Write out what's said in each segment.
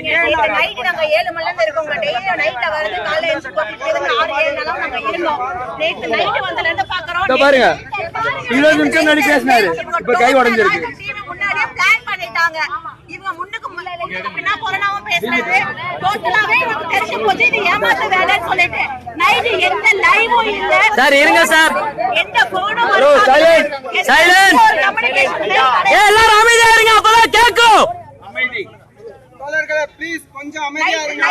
Night நாங்க 7 மணில இருந்து இருக்கோங்க. டெய்லி நைட்ல வரது காலையில எழுந்து போட்டுட்டு 6-7 நாளும் நாங்க இருந்தோம். நேத்து நைட் வந்தல இருந்து பாக்குறோம். பாருங்க 20 நிமிஷம் முன்னாடி பேசினாரு, இப்ப கை உடைஞ்சிருக்கு. முன்னாடியே பிளான் பண்ணிட்டாங்க. இவங்க முன்னுக்கு பின்னா கொரோனாவும் பேசுறது டோட்டலாவே நமக்கு தெரிஞ்சு போச்சு. இது ஏமாத்த வேலைன்னு சொல்லிட்டு நைட் எந்த லைவும் இல்ல சார். இருங்க சார், எந்த போனும் சைலண்ட் சைலண்ட். எல்லாரும் அமைதியா இருங்க, அப்பதான் கேக்கும். அமைதி தோழர்களே, ப்ளீஸ் கொஞ்சம் அமைதியா இருங்க.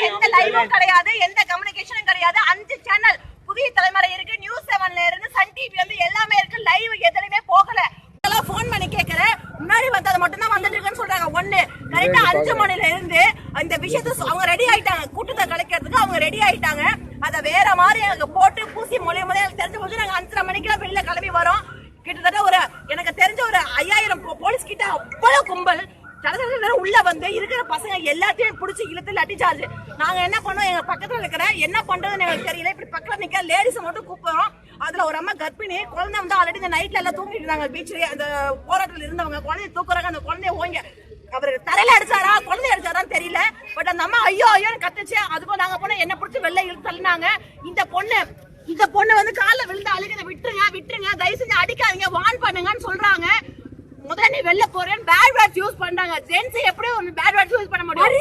எந்த லைவும் கிடையாது, எந்த கம்யூனிகேஷனும் கிடையாது. 5 சேனல் புதிய தலைமுறை இருக்கு, நியூஸ் 7ல இருந்து சன் டிவி வந்து எல்லாமே இருக்கு. லைவ் எதுலயுமே போகல. எல்லாம் ஃபோன் பண்ணி கேக்குறேன், முன்னாடி வந்தது மட்டும் தான் வந்துட்டு இருக்குன்னு சொல்றாங்க. ஒண்ணு கரெக்டா 5 மணில இருந்து இந்த விஷயத்தை அவங்க ரெடி ஆயிட்டாங்க. கூட்டத்தை கலைக்கிறதுக்கு அவங்க ரெடி ஆயிட்டாங்க. அத வேற மாதிரி எனக்கு போட்டு பூசி மொழியும் போது எனக்கு தெரிஞ்ச போது நாங்க 5:30 மணிக்கெல்லாம் வெளியில கிளம்பி வரோம். கிட்டத்தட்ட ஒரு எனக்கு தெரிஞ்ச ஒரு 5000 போலீஸ் கிட்ட அவ்வளவு கும்பல் உள்ள வந்து இருக்கிற பசங்க எல்லாத்தையும் புடிச்சு இழுத்து லட்டி சார்ஜ். நாங்க என்ன பண்ணோம், எங்க பக்கத்துல இருக்கிற என்ன பண்றதுன்னு எங்களுக்கு தெரியல. இப்படி பக்கத்துல நிக்க லேடிஸ் மட்டும் கூப்பிடுறோம். அதுல ஒரு அம்மா கர்ப்பிணி குழந்தை வந்து ஆல்ரெடி இந்த நைட்ல எல்லாம் தூங்கிட்டு இருந்தாங்க. பீச்ல அந்த போராட்டத்துல இருந்தவங்க குழந்தைய தூக்குறாங்க. அந்த குழந்தைய ஓங்க அவரு தரையில அடிச்சாரா குழந்தைய அடிச்சாரான்னு தெரியல. பட் அந்த அம்மா ஐயோ ஐயோன்னு கத்துச்சு. அதுக்கும் நாங்க போனா என்ன பிடிச்சி வெளில இழுத்து தள்ளினாங்க. இந்த பொண்ணு வந்து கால விழுந்து அழுகிறத விட்டுருங்க தயவு செஞ்சு அடிக்காதீங்க, வான் பண்ணுங்கன்னு சொல்றாங்க. முதல்ல நீ வெளில போறேன்னு பேட் வேர்ட்ஸ் யூஸ் பண்றாங்க. ஜென்ஸ் எப்படி ஒரு பேட் வேர்ட்ஸ் யூஸ் பண்ண முடியும்?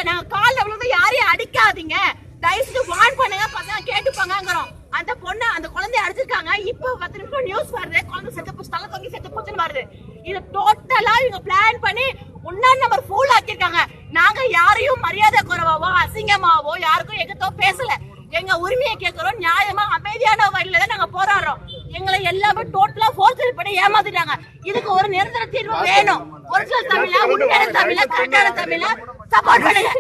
நாங்க கால்ல விழுந்து யாரையும் அடிக்காதீங்க, தயவு செஞ்சு வான் பண்ணுங்க, பசங்க கேட்டுப்பாங்கங்கிறோம். அந்த பொண்ணு அந்த குழந்தைய அடிச்சிருக்காங்க. இப்போ 10 நிமிஷம் நியூஸ் வருது, குழந்தை செத்து போச்சு, தலை தொங்கி செத்து போச்சுன்னு வருது. இது டோட்டலா இவங்க பிளான் பண்ணி 1 நம்பர் ஃபுல் ஆக்கிருக்காங்க. நாங்க யாரையும் மரியாதை குறைவாவோ அசிங்கமாவோ யாருக்கும் எகத்தோ பேசல. எங்க உரிமையை கேட்கிறோம், நியாயமா அமைதியான வழியில தான் நாங்க போராடுறோம். எங்களை எல்லாமே டோட்டலா ஃபோர்ஸ் பண்ணி ஏமாத்திட்டாங்க. இதுக்கு ஒரு நிரந்தர தீர்வு வேணும். ஒரிஜினல் தமிழா, உண்மையான தமிழா, கரெக்டான தமிழா சப்போர்ட் பண்ணுங்க.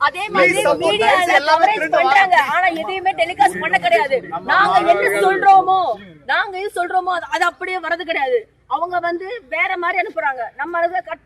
அதே மாதிரி மீடியால கவரேஜ் பண்றாங்க, ஆனா எதையுமே டெலிகாஸ்ட் பண்ண கிடையாது. நாங்க என்ன சொல்றோமோ அது அப்படியே வரது கிடையாது. அவங்க வந்து வேற மாதிரி அனுப்புறாங்க. நம்ம அதுல கட்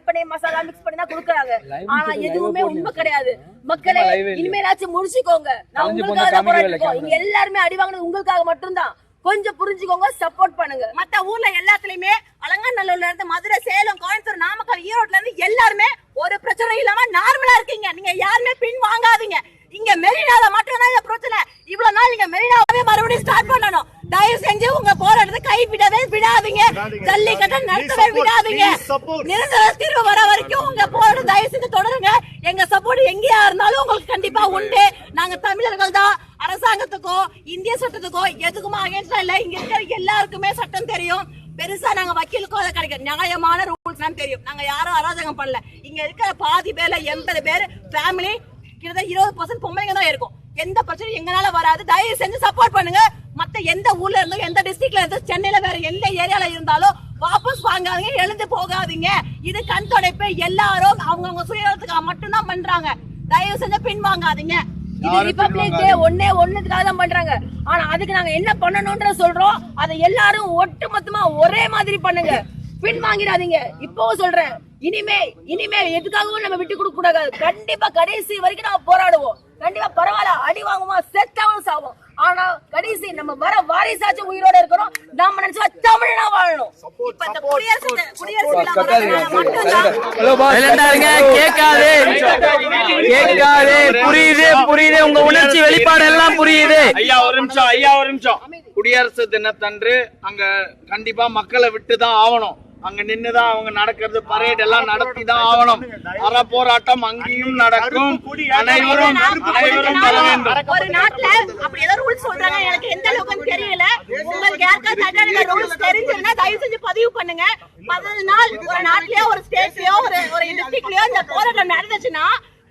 பண்ணி மசாலா மிக்ஸ் பண்ணி தான் கொடுக்கறாங்க. ஆனா எதுவுமே உண்மை கிடையாது. மக்களே இனிமேலாச்சும் முடிச்சுக்கோங்க. நான் உங்களுக்காக தான் போராடுறோம். இங்க எல்லாருமே அடி வாங்குறது உங்களுக்காக மட்டும்தான். கொஞ்சம் புரிஞ்சுக்கோங்க, சப்போர்ட் பண்ணுங்க. மத்த ஊர்ல எல்லாத்துலயுமே அலங்காநல்லூர்ல இருந்து மதுரை, சேலம், கோயம்புத்தூர், நாமக்கல், ஈரோட்ல இருந்து எல்லாருமே ஒரு பிரச்சனை இல்லாம நார்மலா இருக்கீங்க. நீங்க யாருமே பின் வாங்காதீங்க. இங்க மெரினால மட்டும்தான் இந்த பிரச்சனை. இவ்வளவு நாள் நீங்க மெரினாவே மறுபடியும் ஸ்டார்ட் பண்ணணும். தயவு செஞ்சு உங்க போராட்டத்தை கைவிடவே விடாதீங்க. ஜல்லிக்கட்டை நடத்தவே விடாதீங்க. நிரந்தர தீர்வு வர வரைக்கும் உங்க போராட்டம் தயவு செஞ்சு தொடருங்க. எங்க சப்போர்ட் எங்கேயா இருந்தாலும் உங்களுக்கு கண்டிப்பா உண்டு. நாங்க தமிழர்கள் தான். அரசாங்கத்துக்கோ இந்திய சட்டத்துக்கோ எதுக்குமா அகேன்ஸ்டா இல்ல. இங்க இருக்கிற எல்லாருக்குமே சட்டம் தெரியும். பெருசா நாங்க வக்கீலுக்கும் அதை கிடைக்கும். நியாயமான ரூல்ஸ் தான் தெரியும். நாங்க யாரும் அராஜகம் பண்ணல. இங்க இருக்கிற பாதி பேர்ல 80 பேர் ஃபேமிலி, கிட்டத்தட்ட 20% பொம்பளைங்க தான் இருக்கும். எந்த பிரச்சனையும் எங்கனால வராது. தயவு செஞ்சு சப்போர்ட் பண்ணுங்க. மத்த எந்த ஊர்ல இருந்தோ, எந்த டிஸ்ட்ரிக்ட்ல இருந்தோ, சென்னையில வேற எந்த ஏரியால இருந்தாலும் வாபஸ் வாங்காதீங்க, எழுந்து போகாதீங்க. இது கண் துடைப்பு. எல்லாரும் அவங்கவுங்க சுயநலத்துக்காக மட்டும்தான் பண்றாங்க. தயவு செஞ்சு பின் வாங்காதீங்க. இது ரிபப்ளிக் டே ஒண்ணுக்காக தான் பண்றாங்க. ஆனா அதுக்கு நாங்க என்ன பண்ணணும்ன்ற சொல்றோம். அதை எல்லாரும் ஒட்டுமொத்தமா ஒரே மாதிரி பண்ணுங்க. பின் வாங்கிடாதீங்க. இப்பவும் சொல்றேன், இனிமே எதுக்காகவும் நம்ம விட்டு கொடுக்க கூடாது. கண்டிப்பா கடைசி வரைக்கும் நம்ம போராடுவோம். கண்டிப்பா பரவாயில்ல, அடி வாங்குவோம், செத்தாவும் சாவோம். ஆனா கடைசி நம்ம வர வாரிசாச்சும் உயிரோட இருக்கிறோம். நாம நினைச்சா தமிழனா வாழணும். புரியுது உங்க உணர்ச்சி வெளிப்பாடு எல்லாம் புரியுது. ஐயா ஒரு நிமிஷம். குடியரசு தினத்தன்று அங்க கண்டிப்பா மக்களை விட்டுதான் ஆகணும். அங்க நின்னுதான் அவங்க நடக்கிறது, பரேட் எல்லாம் நடத்தி தான் ஆகணும். அற போராட்டம் அங்கேயும் நடக்கும். அனைவரும் வர வேண்டும். ஒரு நாட்டுல அப்படி ஏதோ ரூல்ஸ் சொல்றாங்க, எனக்கு எந்த அளவுக்கு தெரியல. உங்களுக்கு யாருக்காவது சட்டத்துல ரூல்ஸ் தெரிஞ்சிருந்தா தயவு செஞ்சு பதிவு பண்ணுங்க. 15 நாள் ஒரு நாட்டிலயோ ஒரு ஸ்டேட்லயோ ஒரு டிஸ்ட்ரிக்ட்லயோ இந்த போராட்டம் நடந்துச்சுன்னா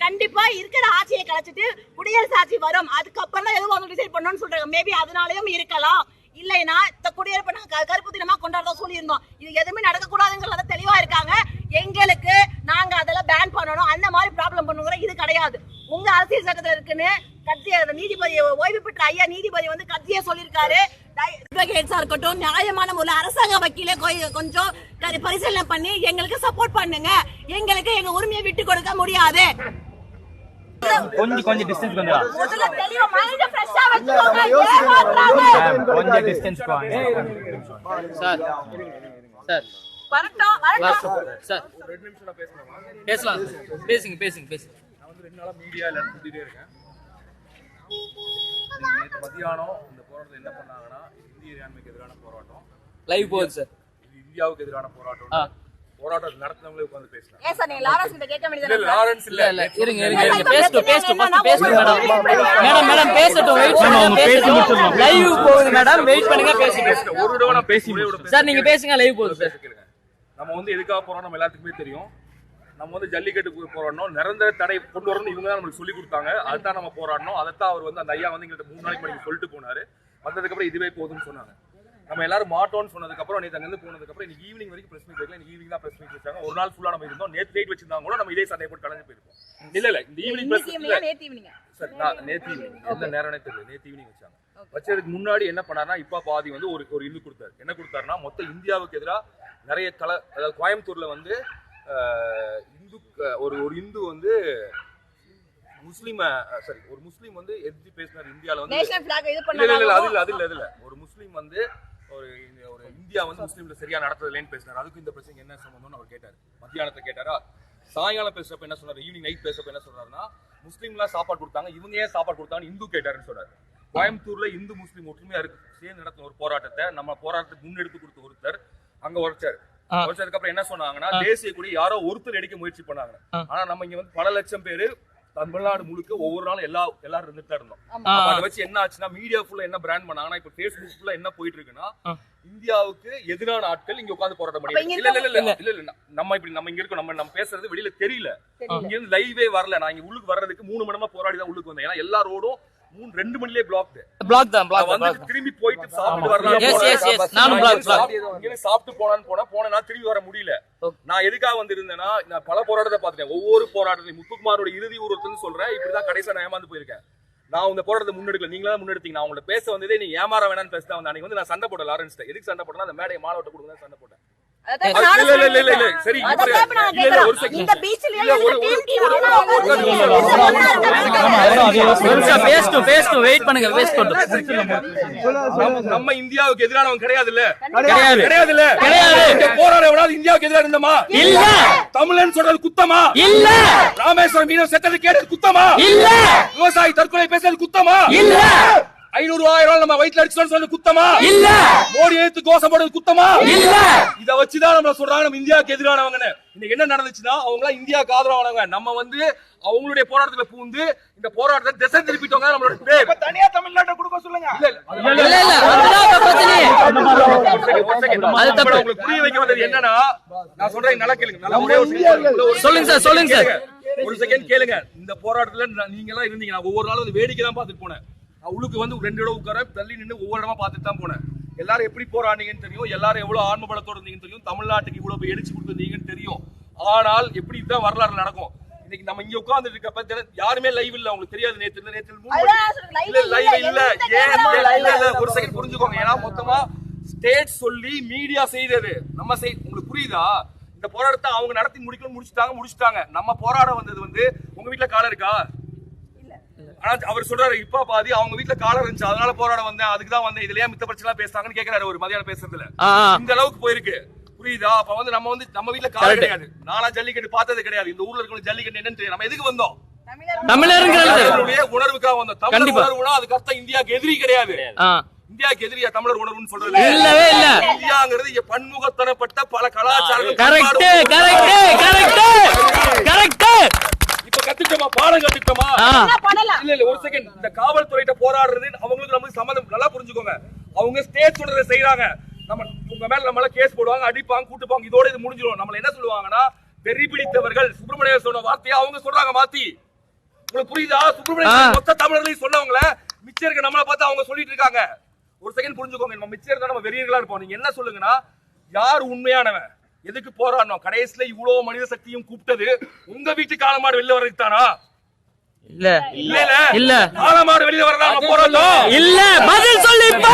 கண்டிப்பா இருக்கிற ஆட்சியை கலைச்சிட்டு குடியரசு ஆட்சி வரும். அதுக்கப்புறம் தான் எதுவும் டிசைட் பண்ணணும்னு சொல்றாங்க. மேபி அதனாலயும் இருக்கலாம். இல்லைன்னா இந்த குடியரசு நாங்க கருப்பு தினமா கொண்டாடுறதா சொல்லியிருந்தோம். இது எதுவுமே நடக்க கூடாதுங்கிறத தெளிவா இருக்காங்க. எங்களுக்கு நாங்க அதெல்லாம் பேன் பண்ணணும், அந்த மாதிரி ப்ராப்ளம் பண்ணுங்கிற இது கிடையாது. உங்க அரசியல் சட்டத்துல இருக்குன்னு நீதிபதி, ஓய்வு பெற்ற ஐயா நீதிபதி வந்து கட்சியே சொல்லியிருக்காரு. இருக்கட்டும், நியாயமான முறையில் அரசாங்க வக்கீலே கொஞ்சம் பரிசீலனை பண்ணி எங்களுக்கு சப்போர்ட் பண்ணுங்க. எங்களுக்கு எங்க உரிமையை விட்டு கொடுக்க முடியாது. கொஞ்சம் டிஸ்டன்ஸ் சார் வரட்டும். சார் பேசலாம், பேசுங்க. நான் வந்து 2 நாளா மீடியா எல்லாரும் சுத்திட்டே இருக்கேன். நேற்று மதியானம் இந்த போராட்டத்தில் என்ன பண்ணாங்கன்னா, இந்திய இறையாண்மைக்கு எதிரான போராட்டம், லைவ் போகுது சார். இது இந்தியாவுக்கு எதிரான போராட்டம். போராட்டம் நடத்தினவங்களே உட்கார்ந்து பேசுறாங்க. ஏன் சார் நீங்க லாரன்ஸ் கிட்ட கேட்க வேண்டியது இல்ல லாரன்ஸ் இல்ல இல்ல இருங்க பேசட்டும் மேடம் பேசட்டும் வெயிட் பண்ணுங்க பேசட்டும் லைவ் போகுது மேடம் வெயிட் பண்ணுங்க பேசட்டும் ஒரு தடவை நான் பேசி சார் நீங்க பேசுங்க லைவ் போகுது சார். கேளுங்க. நம்ம வந்து எதுக்காக போறோம் நம்ம எல்லாத்துக்குமே தெரியும். நம்ம வந்து ஜல்லிக்கட்டுக்கு போராடணும், நிரந்தர தடை கொண்டு வரணும், இவங்க தான் நமக்கு சொல்லி கொடுத்தாங்க. அதுதான் நம்ம போராடணும். அதைத்தான் அவர் வந்து அந்த ஐயா வந்து எங்கள்கிட்ட 3 நாளைக்கு முன்னாடி சொல்லிட்டு போனாரு. வந்ததுக்கு அப்புறம் இதுவே போதும்னு சொன்னாங்க. நம்ம எல்லாரும் மாட்டோம்னு சொன்னதுக்கு அப்புறம் நேற்று அங்கிருந்து போனதுக்கு அப்புறம் இன்னைக்கு ஈவினிங் வரைக்கும் பிரஸ் மீட் வைக்கல. இன்னைக்கு ஈவினிங் தான் பிரஸ் மீட் வச்சாங்க. ஒரு நாள் ஃபுல்லா நம்ம இருந்தோம். நேற்று நைட் வச்சிருந்தாங்க கூட நம்ம இதே சண்டை போட்டு கலந்து போயிருப்போம். இல்ல இந்த ஈவினிங் பிரஸ் சார் நான் நேற்று ஈவினிங் எந்த நேரம்னே தெரியல. நேற்று ஈவினிங் வச்சாங்க. வச்சதுக்கு முன்னாடி என்ன பண்ணாருன்னா இப்ப பாதி வந்து ஒரு இது கொடுத்தாரு. என்ன கொடுத்தாருன்னா மொத்த இந்தியாவுக்கு எதிராக நிறைய அதாவது கோயம்புத்தூர்ல வந்து ஒரு இந்து வந்து முஸ்லீம் சாரி ஒரு முஸ்லீம் வந்து எதிர்த்து பேசினார். இந்தியால வந்து இல்ல ஒரு முஸ்லீம் வந்து ஒரு இந்தியா வந்து முஸ்லீம்ல சரியா நடத்துறதுலேன்னு பேசினார். அதுக்கு இந்த பிரச்சனை என்ன சம்பந்தம்னு அவர் கேட்டார். மத்தியானத்தை கேட்டாரா, சாயங்காலம் பேசுறப்ப என்ன சொன்னாரு, ஈவினிங் நைட் பேசுறப்ப என்ன சொல்றாருன்னா முஸ்லீம்லாம் சாப்பாடு கொடுத்தாங்க, இவங்க ஏன் சாப்பாடு கொடுத்தாங்கன்னு இந்து கேட்டாருன்னு சொல்றாரு. கோயம்புத்தூர்ல இந்து முஸ்லீம் ஒற்றுமையா இருக்கு சேர்ந்து நடத்தின ஒரு போராட்டத்தை நம்ம போராட்டத்துக்கு முன்னெடுத்து கொடுத்த ஒருத்தர் அங்க உரைச்சாரு. உரைச்சதுக்கு அப்புறம் என்ன சொன்னாங்கன்னா தேசிய கொடி யாரோ ஒருத்தர் எடுக்க முயற்சி பண்ணாங்க. ஆனா நம்ம இங்க வந்து பல லட்சம் பேரு தமிழ்நாடு முழுக்க ஒவ்வொரு நாளும் எல்லாரும் இருந்துட்டு தான் இருந்தோம். அதை வச்சு என்ன ஆச்சுன்னா மீடியா ஃபுல்லா என்ன பிராண்ட் பண்ணாங்கன்னா இப்ப Facebook ஃபுல்லா என்ன போயிட்டு இருக்குன்னா இந்தியாவுக்கு எதிரான ஆட்கள் இங்க உட்கார்ந்து போராட்டம் பண்ணி இல்ல நம்ம இங்க இருக்கோம். நம்ம பேசுறது வெளியில தெரியல. இங்க இருந்து லைவே வரல. நான் இங்க உள்ளுக்கு வர்றதுக்கு 3 மணி நேரமா போராடி தான் உள்ளுக்கு வந்தேன். ஏன்னா எல்லா ரோடும் 2 மணிலே பிளாக் தான் திரும்பி போயிட்டு சாப்பிட்டு வரலாம் சாப்பிட்டு போனா திரும்பி வர முடியல. நான் எதுக்காக வந்திருந்தேன்னா நான் பல போராட்டத்தை பார்த்துட்டேன். ஒவ்வொரு போராட்டத்தையும் முத்துக்குமாரோட இறுதி ஊர்வலத்துன்னு சொல்றேன். இப்படிதான் கடைசியா நான் ஏமாந்து போயிருக்கேன். நான் இந்த போராட்டத்தை முன்னெடுக்கல, நீங்களா தான் முன்னெடுத்தீங்க. நான் உங்களை பேச வந்ததே நீ ஏமாற வேணாம்னு பேச தான் வந்தேன். வந்து நான் சண்டை போட்டேன் லாரன்ஸ். எதுக்கு சண்டை போட்டேன்னா அந்த மேடையை மாலவட்ட கொடுங்க சண்டை போட்டேன். சரி நம்ம இந்தியாவுக்கு எதிரானவங்க கிடையாது போராட இந்தியாவுக்கு எதிராக இருந்தமா இல்ல. தமிழன் சொல்றது குத்தமா இல்ல. ராமேஸ்வரம் மீனவ செத்தது கேட்டது குத்தமா இல்ல. விவசாயி தற்கொலை பேசுறது குத்தமா இல்ல. 500,000 நம்ம வயிற்றுல அடிச்சோம்னு சொன்னது குத்தமா இல்ல. மோடி எடுத்து கோஷம் போடுறது குத்தமா இல்ல. இத வச்சுதான் நம்ம சொல்றாங்க நம்ம இந்தியாவுக்கு எதிரானவங்கன்னு. இன்னைக்கு என்ன நடந்துச்சுன்னா அவங்க இந்தியாவுக்கு ஆதரவானவங்க. நம்ம வந்து அவங்களுடைய போராட்டத்துல பூந்து இந்த போராட்டத்தை திசை திருப்பிட்டவங்க நம்மளோட பேர். தனியா தமிழ்நாட்டை கொடுக்க சொல்லுங்க. உங்களுக்கு புரிய வைக்க வந்தது என்னன்னா நான் சொல்றேன் நல்லா கேளுங்க. சொல்லுங்க சார் ஒரு செகண்ட் கேளுங்க. இந்த போராட்டத்துல நீங்க எல்லாம் இருந்தீங்க. நான் ஒவ்வொரு நாளும் வந்து வேடிக்கை தான் பார்த்துட்டு போனேன். உள்ளுக்கு வந்து 2 இடம் உட்கார தள்ளி நின்று ஒவ்வொரு இடமா பார்த்துட்டு தான் போனேன். எல்லாரும் எப்படி போராடினீங்கன்னு தெரியும். எல்லாரும் எவ்வளவு ஆன்ம பலத்தோட இருந்தீங்கன்னு தெரியும். தமிழ்நாட்டுக்கு இவ்வளவு எழுச்சி கொடுத்துருந்தீங்கன்னு தெரியும். ஆனால் எப்படி தான் வரலாறு நடக்கும். இன்னைக்கு நம்ம இங்க உட்கார்ந்து இருக்கப்ப யாருமே லைவ் இல்ல. உங்களுக்கு தெரியாது. நேற்று லைவ் இல்ல. ஏன் ஒரு செகண்ட் புரிஞ்சுக்கோங்க. ஏன்னா மொத்தமா ஸ்டேட் சொல்லி மீடியா செய்தது நம்ம உங்களுக்கு புரியுதா? இந்த போராட்டத்தை அவங்க நடத்தி முடிச்சுட்டாங்க. நம்ம போராட வந்தது வந்து உங்க வீட்டுல காலம் இருக்கா? ஆனா அவர் சொல்றாரு இப்ப பாதி அவங்க வீட்டுல காலம் இருந்துச்சு அதனால போராட வந்தேன், அதுக்குதான் வந்தேன். இதுலயே மித்த பிரச்சனை பேசுறாங்கன்னு கேக்குறாரு ஒரு மதியானம் பேசுறதுல. இந்த அளவுக்கு போயிருக்கு புரியுதா? அப்ப வந்து நம்ம வீட்டுல காலம் கிடையாது. நானா ஜல்லிக்கட்டு பார்த்தது கிடையாது. இந்த ஊர்ல இருக்க ஜல்லிக்கட்டு என்னன்னு தெரியும். நம்ம எதுக்கு வந்தோம்? தமிழர்களுடைய உணர்வுக்காக வந்தோம். தமிழ் உணர்வுனா அதுக்கு அர்த்தம் இந்தியாவுக்கு எதிரி கிடையாது. இந்தியாவுக்கு எதிரியா தமிழர் உணர்வுன்னு சொல்றது இல்லவே இல்ல. இந்தியாங்கிறது பன்முகத்தனப்பட்ட பல கலாச்சாரங்கள். இப்ப கத்துட்டோமா? பாடம் கத்துட்டோமா? இல்ல ஒரு செகண்ட். இந்த காவல்துறையிட்ட போராடுறது அவங்களுக்கு நமக்கு சம்மந்தம் நல்லா புரிஞ்சுக்கோங்க. அவங்க ஸ்டேட் சொல்றதை செய்யறாங்க. நம்ம உங்க மேல நம்மள கேஸ் போடுவாங்க, அடிப்பாங்க, கூட்டுப்பாங்க. இதோட இது முடிஞ்சிடும். நம்மள என்ன சொல்லுவாங்கன்னா வெறி பிடித்தவர்கள். சுப்பிரமணியன் சொன்ன வார்த்தையை அவங்க சொல்றாங்க மாத்தி. உங்களுக்கு புரியுதா? சுப்பிரமணியன் மொத்த தமிழர்களையும் சொன்னவங்கள மிச்சம் இருக்க நம்மள பார்த்து அவங்க சொல்லிட்டு இருக்காங்க. ஒரு செகண்ட் புரிஞ்சுக்கோங்க. நம்ம மிச்சம் இருந்தா நம்ம வெறியர்களா இருப்போம். நீங்க என்ன சொல்லுங்கன்னா யார் உண்மையானவன்? எதுக்கு போராடணும்? கடைசியில இவ்வளவு மனித சக்தியும் கூப்பிட்டது உங்க வீட்டு காலமாடு வெளில வரதுக்கு தானா? இல்ல இல்ல இல்ல காலமாடு வெளில வரதா போராட்டம் இல்ல. பதில் சொல்லு. இப்ப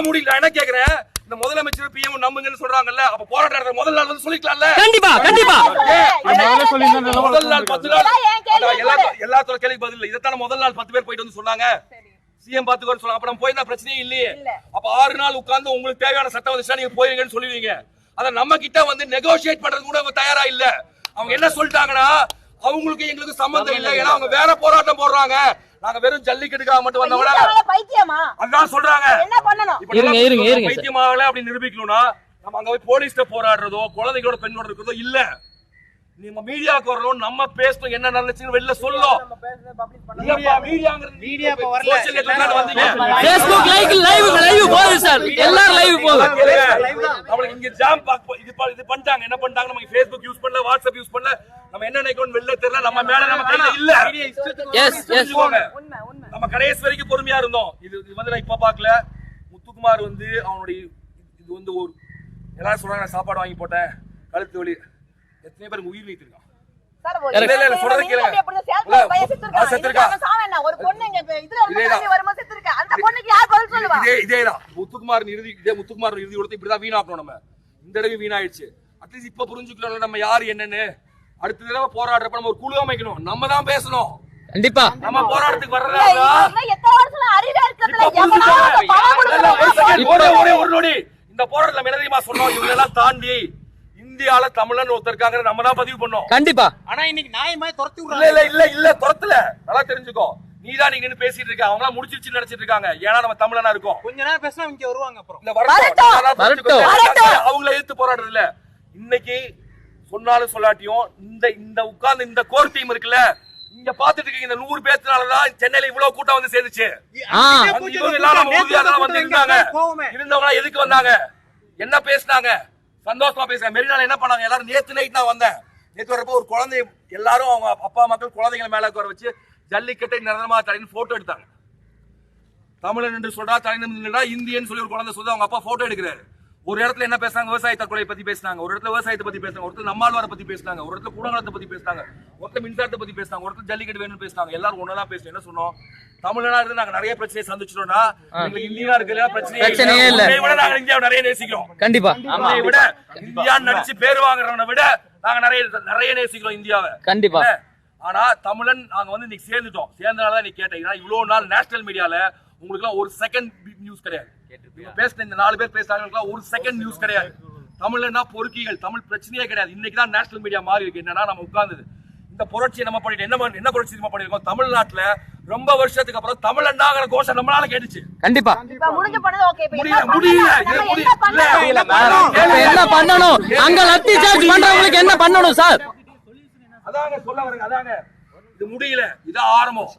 முடியல. என்ன கேக்குறேன்? இந்த முதலமைச்சர் பிஎம் நம்புங்கன்னு சொல்றாங்கல்ல. அப்ப போராட்டம் நடத்த முதல் நாள் வந்து சொல்லிக்கலாம்ல. கண்டிப்பா முதல் நாள் 10 நாள் எல்லாத்தோட கேள்விக்கு பதில் இல்ல. இதைத்தான முதல் நாள் 10 பேர் போயிட்டு வந்து சொன்னாங்க. சிஎம் பாத்துக்கோன்னு சொல்லுவாங்க. அப்ப நம்ம போயிருந்தா பிரச்சனையே இல்லையே. அப்ப 6 நாள் உட்கார்ந்து உங்களுக்கு தேவையான சட்டம் வந்துச்சா நீங்க போயிருங்கன்னு சொல்லுவீங்க. அத நம்ம கிட்ட வந்து நெகோசியேட் பண்றது கூட அவங்க தயாரா இல்ல. அவங்க என்ன சொல்லிட்டாங்கன்னா அவங்களுக்கு எங்களுக்கு சம்பந்தம் இல்ல, ஏன்னா அவங்க வேற போராட்டம் போடுறாங்க, நாங்க வெறும் ஜல்லிக்கட்டுக்காக மட்டும் வந்தவங்க பைத்தியமா அதான் சொல்றாங்க. என்ன பண்ணணும்? இருங்க. பைத்தியமாகல அப்படி நிரூபிக்கணும்னா நம்ம அங்க போய் போலீஸ்ல போராடுறதோ குழந்தைகளோட பெண்ணோட இருக்கிறதோ இல்ல. நீங்க மீடியாவுக்கு வரணும், நம்ம பேசணும், என்ன நடந்துச்சுன்னு வெளில சொல்லணும். Facebook லைவ் போகுது சார், எல்லாரும் லைவ் போகுது. அவங்களுக்கு இங்க ஜாம் இது பண்ணிட்டாங்க. என்ன பண்ணிட்டாங்க, நம்ம Facebook யூஸ் பண்ணல, வாட்ஸ்அப் யூஸ் பண்ணல, நம்ம என்ன நினைக்கணும் வெளில தெரியல, நம்ம மேல நம்ம கையில இல்ல. நம்ம கடைசி வரைக்கும் பொறுமையா இருந்தோம். இது வந்து நான் இப்ப பாக்கல. முத்துக்குமார் வந்து அவனுடைய இது வந்து ஒரு எல்லாரும் சொல்றாங்க சாப்பாடு வாங்கி போட்டேன் கழுத்து வலி, எத்தனை பேருக்கு உயிர் நீத்திருக்கான். முத்துக்குமார் இறுதி கொடுத்து இப்படிதான் வீணாக்கணும். நம்ம இந்த தடவை வீணாயிடுச்சு. அட்லீஸ்ட் இப்ப புரிஞ்சுக்கலாம் நம்ம யாரு என்னன்னு. அடுத்த தடவை போராடுறப்ப நம்ம ஒரு குழு அமைக்கணும், நம்ம தான் பேசணும். கண்டிப்பா நம்ம போராட்டத்துக்கு வர்றதா ஒரு நொடி இந்த போராட்டம் என்ன தெரியுமா சொன்னோம், இவங்க எல்லாம் தாண்டி இந்தியால தமிழன் ஒருத்தர் இருக்காங்க, நம்ம தான் பதிவு பண்ணோம். கண்டிப்பா. ஆனா இன்னைக்கு நியாயமா துரத்தி இல்ல துரத்துல நல்லா தெரிஞ்சுக்கோ. நீதான் நீங்க நின்னு பேசிட்டு இருக்க, அவங்க எல்லாம் முடிச்சிருச்சு நினைச்சிட்டு இருக்காங்க. ஏன்னா நம்ம தமிழனா இருக்கோம். கொஞ்ச நேரம் பேசினா இங்க வருவாங்க. அப்புறம் அவங்கள எதிர்த்து போராடுறது இல்ல. இன்னைக்கு சொன்னாலும் சொல்லாட்டியும் இந்த உட்கார்ந்து இந்த கோர் டீம் இருக்குல்ல, இங்க பாத்துட்டு இருக்கீங்க இந்த 100 பேர்னாலதான் சென்னையில இவ்வளவு கூட்டம் வந்து சேர்ந்துச்சு. இருந்தவங்க எதுக்கு வந்தாங்க, என்ன பேசினாங்க, சந்தோஷமா பேசுறாங்க. மெரினால என்ன பண்ணாங்க, எல்லாரும் நேத்து நைட் நான் வந்தேன். நேத்து வரப்போ ஒரு குழந்தை எல்லாரும் அவங்க அப்பா மக்கள் குழந்தைகளை மேல உட்கார வச்சு ஜல்லிக்கட்டை நிரந்தரமா தடைன்னு போட்டோ எடுத்தாங்க. தமிழன் என்று சொல்றா, தலைநா இந்தியன்னு சொல்லி ஒரு குழந்தை சொல்லி அவங்க அப்பா போட்டோ எடுக்கிறாரு. ஒரு இடத்துல என்ன பேசுறாங்க, விவசாய தற்கொலை பத்தி பேசினாங்க, ஒரு இடத்துல விவசாயத்தை பத்தி பேசுறாங்க, ஒரு இடத்துல நம்மாழ்வாரை பத்தி பேசினாங்க, ஒரு இடத்துல கூடங்குளத்தை பத்தி பேசினாங்க, ஒரு இடத்துல மின்சாரத்தை பத்தி பேசினாங்க, ஒரு இடத்துல ஜல்லிக்கட்டு வேணும்னு பேசினாங்க. எல்லாரும் ஒன்னதான் பேசணும். என்ன சொன்னோம், தமிழனா இருந்து நாங்க நிறைய பிரச்சனையை சந்திச்சிட்டோம்னா இந்தியா இருக்கு பிரச்சனையே இல்ல. நாங்க இந்தியாவை நிறைய நேசிக்கிறோம். கண்டிப்பா. விட இந்தியா நடிச்சு பேர் வாங்குறவனை விட நாங்க நிறைய நேசிக்கிறோம் இந்தியாவை. கண்டிப்பா. ஆனா தமிழன் நாங்க வந்து இன்னைக்கு சேர்ந்துட்டோம். சேர்ந்தனாலதான் நீ கேட்டீங்கன்னா இவ்வளவு நாள் நேஷனல் மீடியால உங்களுக்கு எல்லாம் ஒரு செகண்ட் நியூஸ் கிடையாது. பேசின இந்த 4 பேர் பேசுறாங்க, ஒரு செகண்ட் நியூஸ் கிடையாது. தமிழ்னா பொறுக்கிகள், தமிழ் பிரச்சனையே கிடையாது. இன்னைக்குதான் நேஷனல் மீடியா மாறி இருக்கு. என்னன்னா நம்ம உட்கார்ந்தது இந்த புரட்சியை நம்ம பண்ணிட்டு என்ன புரட்சி நம்ம பண்ணிருக்கோம். தமிழ்நாட்டுல ரொம்ப வருஷத்துக்கு அப்புறம் தமிழன்னாங்கிற கோஷம் நம்மளால கேட்டுச்சு. கண்டிப்பா. என்ன பண்ணணும், அங்க லத்தி சார்ஜ் பண்றவங்களுக்கு என்ன பண்ணணும் சார்? அதாங்க சொல்ல வரேங்க. அதாங்க இது முடியல, இது ஆரம்பம்.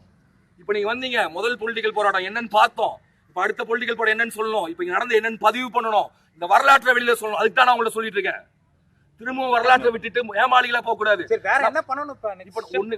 இப்ப நீங்க வந்தீங்க, முதல் பொலிட்டிக்கல் போராட்டம் என்னன்னு பார்த்தோம். இப்ப அடுத்த பொலிட்டிக்கல் போராட்டம் என்னன்னு சொல்லணும், இப்ப இங்க நடந்த என்னன்னு பதிவு பண்ணணும், இந்த வரலாற்றை வெளியில சொல்லணும். அதுக்கு தான் நான் உங்களை சொல்லிட்டு இருக்கேன். திரும்பவும் வரலாற்றை விட்டுட்டு ஏமாளிகளா போக கூடாது. வேற என்ன பண்ணணும்? இப்ப ஒண்ணு